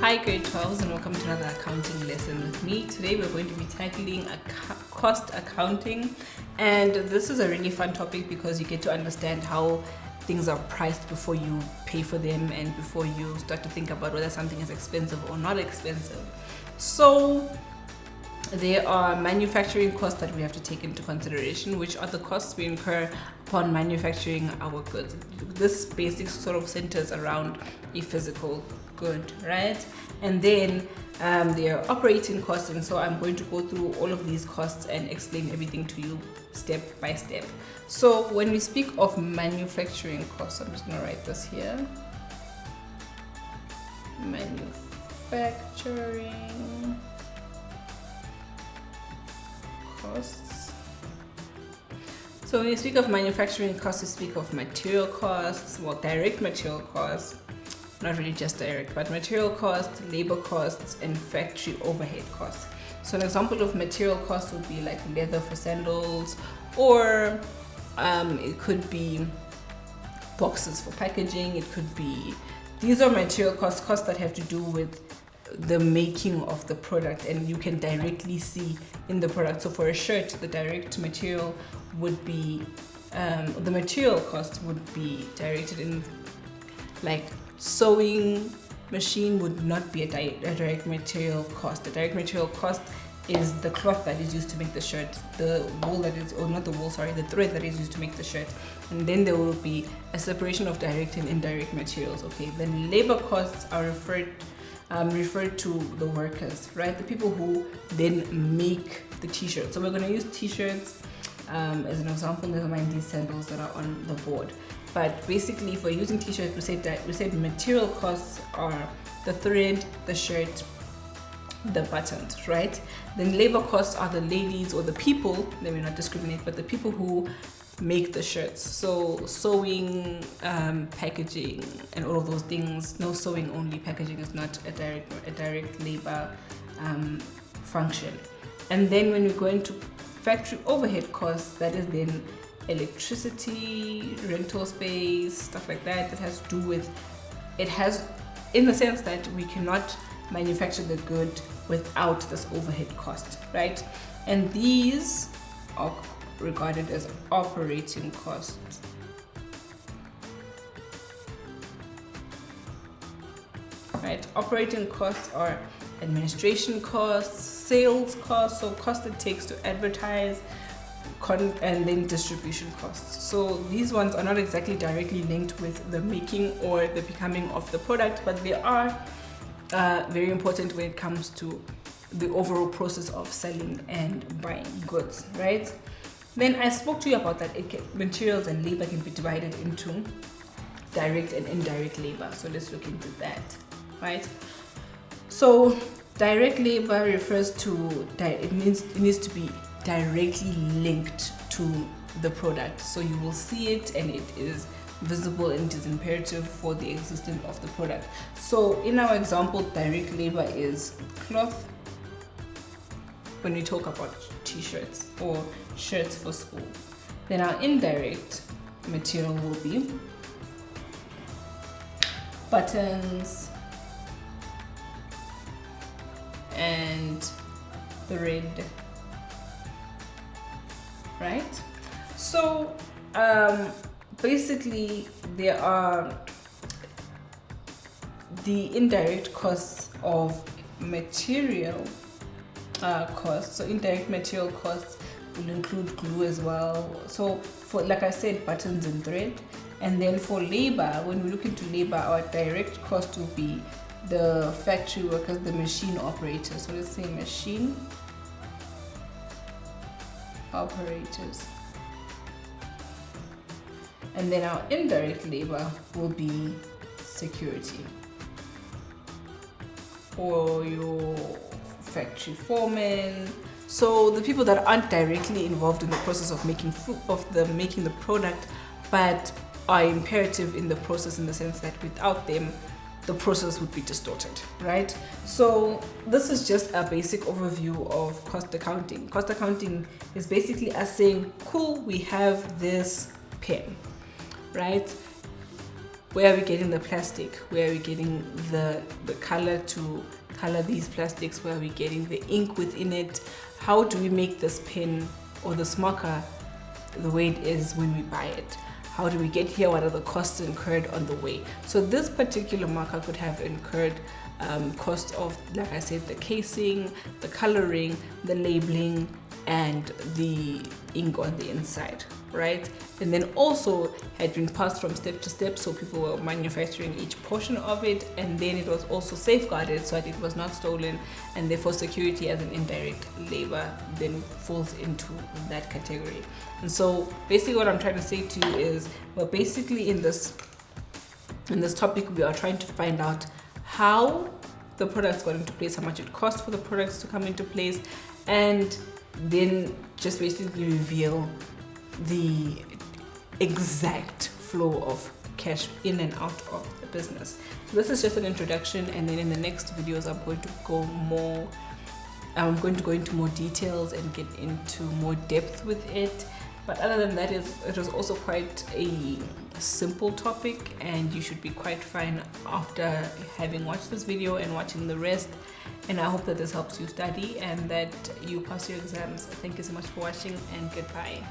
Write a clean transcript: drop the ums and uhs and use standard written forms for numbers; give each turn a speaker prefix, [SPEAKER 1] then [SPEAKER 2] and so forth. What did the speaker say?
[SPEAKER 1] Hi grade 12s and welcome to another accounting lesson with me. Today we're going to be tackling cost accounting, and this is a really fun topic because you get to understand how things are priced before you pay for them and before you start to think about whether something is expensive or not expensive. So there are manufacturing costs that we have to take into consideration, which are the costs we incur upon manufacturing our goods. This basic sort of centers around a physical good, right? And then there are operating costs, and so I'm going to go through all of these costs and explain everything to you step by step. So when we speak of manufacturing costs, I'm just going to write this here. Manufacturing costs. So when you speak of manufacturing costs, you speak of material costs, well, direct material costs, not really just direct, but material costs, labor costs, and factory overhead costs. So an example of material costs would be like leather for sandals, or it could be boxes for packaging. It could be, these are material costs that have to do with the making of the product, and you can directly see in the product. So for a shirt, the direct material would be the material cost would be directed in, like sewing machine would not be a direct material cost. The direct material cost is the cloth that is used to make the shirt, the wool that is, or not the wool, sorry, the thread that is used to make the shirt. And then there will be a separation of direct and indirect materials. Okay, then labor costs are referred to the workers, right? The people who then make the t-shirts. So we're going to use t-shirts as an example. Never mind these sandals that are on the board. But basically, for using t-shirts, we said material costs are the thread, the shirt, the buttons, right? Then labor costs are the ladies or the people, let me not discriminate, but the people who make the shirts. So sewing, packaging, and all of those things. No, sewing only, packaging is not a direct labor function. And then when we go into factory overhead costs, that is then electricity, rental space, stuff like that. That has to do with, it has, in the sense that we cannot manufacture the good without this overhead cost, right? And these are regarded as operating costs. Right? Operating costs are administration costs, sales costs, so cost it takes to advertise, and then distribution costs. So these ones are not exactly directly linked with the making or the becoming of the product, but they are very important when it comes to the overall process of selling and buying goods, right? Then I spoke to you about that materials and labor can be divided into direct and indirect labor. So let's look into that, right? So direct labor refers to, it needs to be directly linked to the product. So you will see it and it is visible and it is imperative for the existence of the product. So in our example, direct labor is cloth when we talk about t-shirts or shirts for school. Then our indirect material will be buttons and thread, right? So basically there are the indirect costs of material costs. So indirect material costs will include glue as well. So for, like I said, buttons and thread. And then for labor, when we look into labor, our direct cost will be the factory workers, the machine operators. So let's say machine operators. And then our indirect labor will be security, or your factory foreman. So the people that aren't directly involved in the process of making making the product, but are imperative in the process, in the sense that without them the process would be distorted, right? So this is just a basic overview of cost accounting. Cost accounting is basically us saying, cool, we have this pen, right? where are we getting the plastic, where are we getting the color to color these plastics, where are we getting the ink within it, how do we make this pen or this marker the way it is when we buy it, how do we get here, what are the costs incurred on the way. So this particular marker could have incurred cost of, like I said, the casing, the coloring, the labeling, and the ink on the inside, right? And then also had been passed from step to step, so people were manufacturing each portion of it, and then it was also safeguarded so that it was not stolen, and therefore security as an indirect labor then falls into that category. And so basically what I'm trying to say to you is, we're basically in this topic, we are trying to find out how the products got into place, how much it costs for the products to come into place, and then just basically reveal the exact flow of cash in and out of the business. So this is just an introduction, and then in the next videos I'm going to go into more details and get into more depth with it. But other than that, it was also quite a simple topic, and you should be quite fine after having watched this video and watching the rest. And I hope that this helps you study and that you pass your exams. Thank you so much for watching, and goodbye.